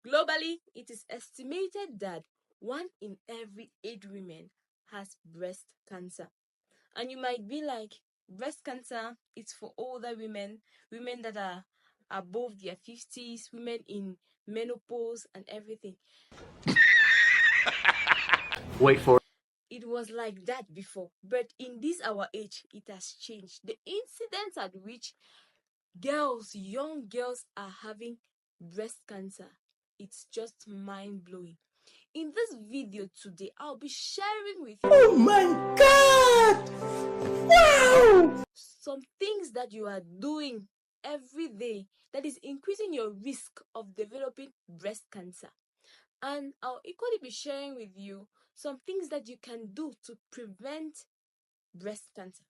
Globally, it is estimated that 1 in every 8 women has breast cancer. And you might be like, breast cancer is for older women, women that are above their 50s, women in menopause and everything. Wait for It was like that before, but in this our age, it has changed. The incidence at which young girls are having breast cancer, it's just mind-blowing. In this video today, I'll be sharing with you, Oh my god! Wow! some things that you are doing every day that is increasing your risk of developing breast cancer. And I'll equally be sharing with you some things that you can do to prevent breast cancer.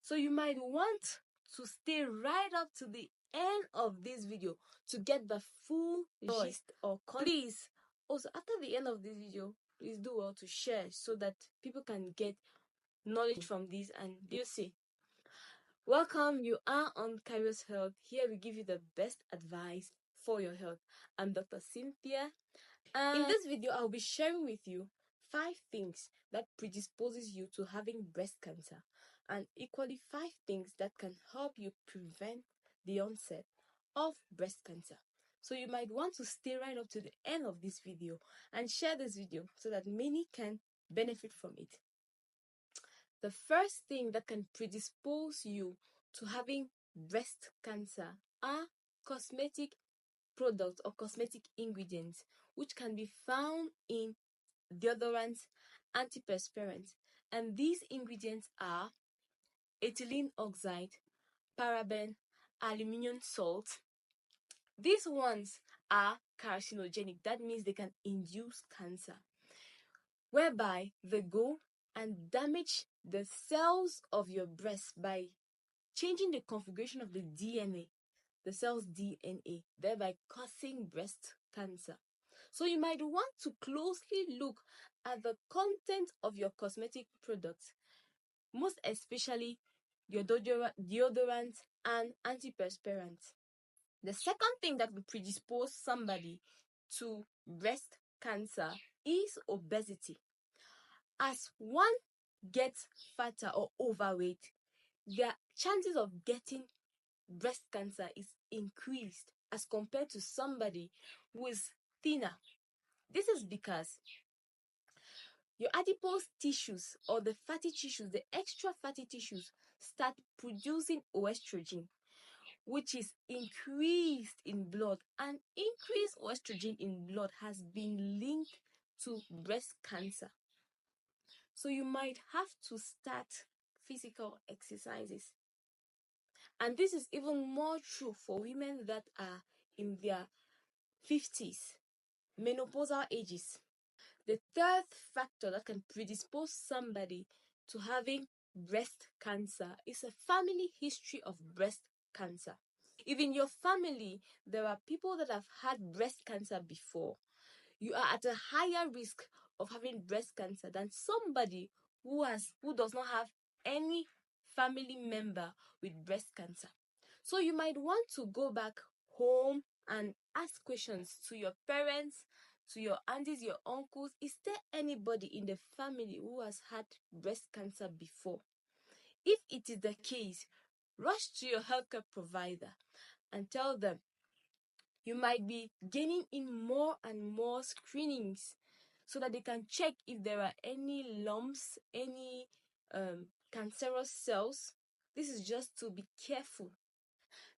So you might want to stay right up to the end of this video to get the full gist or please also after the end of this video, please do well to share so that people can get knowledge from this. And you see, welcome, you are on Kairos Health. Here we give you the best advice for your health. I'm Dr. Cynthia. In this video, I'll be sharing with you 5 things that predisposes you to having breast cancer, and equally 5 things that can help you prevent the onset of breast cancer. So you might want to stay right up to the end of this video and share this video so that many can benefit from it. The first thing that can predispose you to having breast cancer are cosmetic products or cosmetic ingredients, which can be found in deodorants, antiperspirants. And these ingredients are ethylene oxide, paraben, aluminium salt. These ones are carcinogenic. That means they can induce cancer, whereby they go and damage the cells of your breast by changing the configuration of the DNA, the cell's DNA, thereby causing breast cancer. So you might want to closely look at the content of your cosmetic products, most especially your deodorant and antiperspirant. The second thing that will predispose somebody to breast cancer is obesity. As one gets fatter or overweight, their chances of getting breast cancer is increased as compared to somebody who is thinner. This is because your adipose tissues or the fatty tissues, the extra fatty tissues, start producing estrogen, which is increased in blood, and increased estrogen in blood has been linked to breast cancer. So you might have to start physical exercises. And this is even more true for women that are in their 50s, menopausal ages. The third factor that can predispose somebody to having breast cancer is a family history of breast cancer. If in your family there are people that have had breast cancer before, you are at a higher risk of having breast cancer than somebody who does not have any family member with breast cancer. So you might want to go back home and ask questions to your parents, to your aunties, your uncles. Is there anybody in the family who has had breast cancer before? If it is the case, rush to your healthcare provider and tell them you might be gaining in more and more screenings so that they can check if there are any lumps, any cancerous cells. This is just to be careful.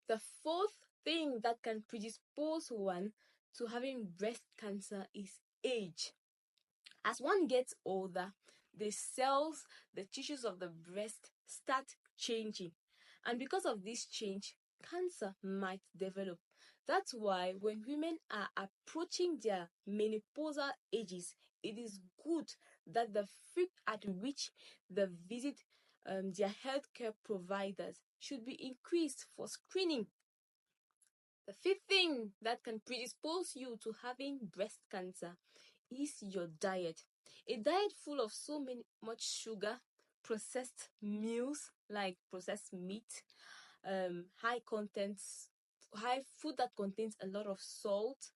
The fourth thing that can predispose one to having breast cancer is age. As one gets older, the cells, the tissues of the breast start changing. And because of this change, cancer might develop. That's why when women are approaching their menopausal ages, it is good that the frequency at which they visit their healthcare providers should be increased for screening. The fifth thing that can predispose you to having breast cancer is your diet. A diet full of much sugar, processed meals like processed meat, high food that contains a lot of salt,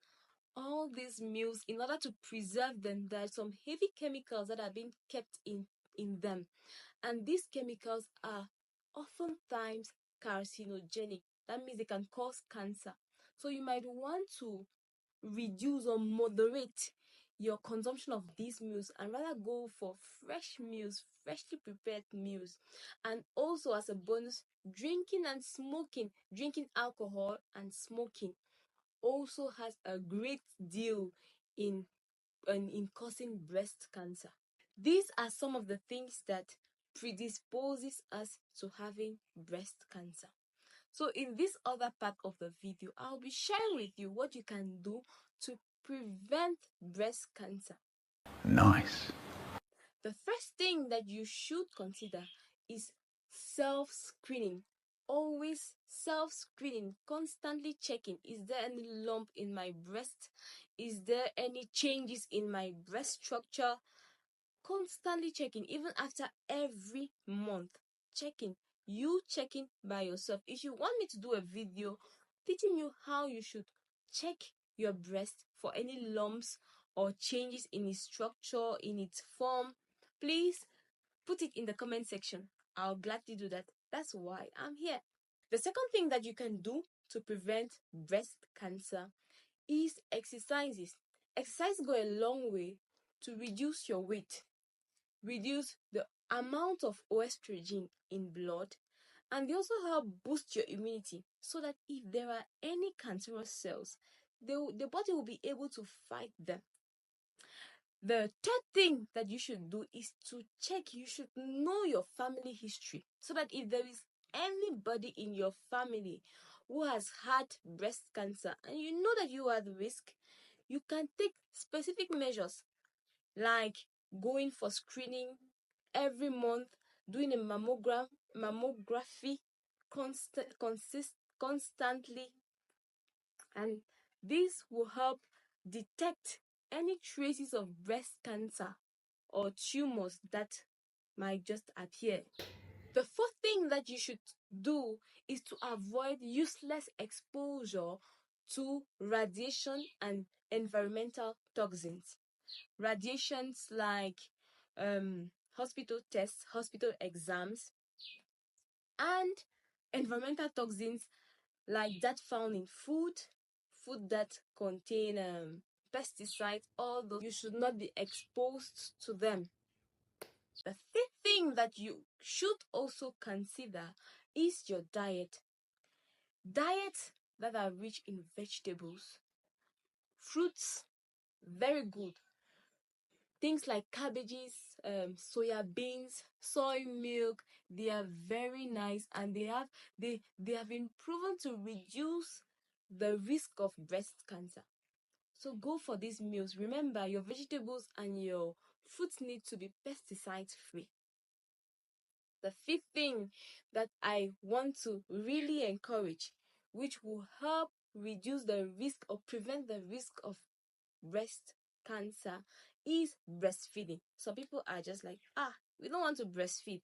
all these meals, in order to preserve them, there are some heavy chemicals that are being kept in them, and these chemicals are oftentimes carcinogenic. That means they can cause cancer. So you might want to reduce or moderate your consumption of these meals and rather go for fresh meals, freshly prepared meals. And also, as a bonus, drinking and smoking, drinking alcohol and smoking also has a great deal in in causing breast cancer. These are some of the things that predisposes us to having breast cancer. So in this other part of the video, I'll be sharing with you what you can do to prevent breast cancer. Nice. The first thing that you should consider is self-screening. Always self-screening, constantly checking, is there any lump in my breast? Is there any changes in my breast structure? Constantly checking, even after every month. Checking by yourself. If you want me to do a video teaching you how you should check your breast for any lumps or changes in its structure, in its form, please put it in the comment section. I'll gladly do that. That's why I'm here. The second thing that you can do to prevent breast cancer is exercises. Exercise go a long way to reduce your weight, reduce the amount of estrogen in blood, and they also help boost your immunity so that if there are any cancerous cells, the body will be able to fight them. The third thing that you should do is to check. You should know your family history so that if there is anybody in your family who has had breast cancer and you know that you are at risk, you can take specific measures like going for screening every month, doing a mammography constantly, and this will help detect any traces of breast cancer or tumors that might just appear. The fourth thing that you should do is to avoid useless exposure to radiation and environmental toxins. Radiations like hospital tests, hospital exams, and environmental toxins like that found in food that contain pesticides. All those, you should not be exposed to them. The fifth thing that you should also consider is your diet. Diets that are rich in vegetables, fruits, very good. Things like cabbages, soya beans, soy milk, they are very nice, and they have been proven to reduce the risk of breast cancer. So go for these meals. Remember, your vegetables and your fruits need to be pesticide free. The fifth thing that I want to really encourage, which will help reduce the risk or prevent the risk of breast cancer, is breastfeeding. Some people are just like, we don't want to breastfeed.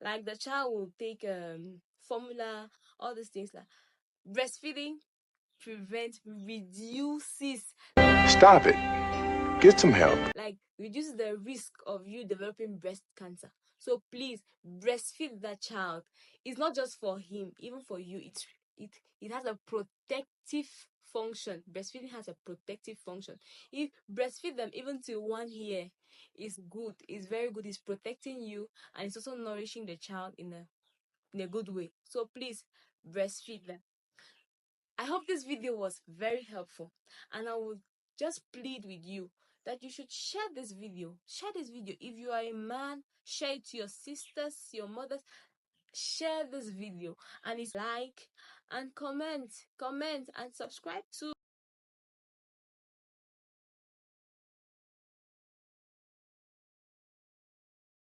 Like the child will take formula, all these things. Like breastfeeding reduces. Stop it. Get some help. Like reduces the risk of you developing breast cancer. So please breastfeed that child. It's not just for him, even for you. It has a protective function. Breastfeeding has a protective function. If breastfeed them even till 1 year, is good. It's very good. It's protecting you, and it's also nourishing the child in a good way. So please breastfeed them. I hope this video was very helpful, and I would just plead with you that you should share this video. Share this video. If you are a man, share it to your sisters, your mothers. Share this video, and it's like and comment and subscribe to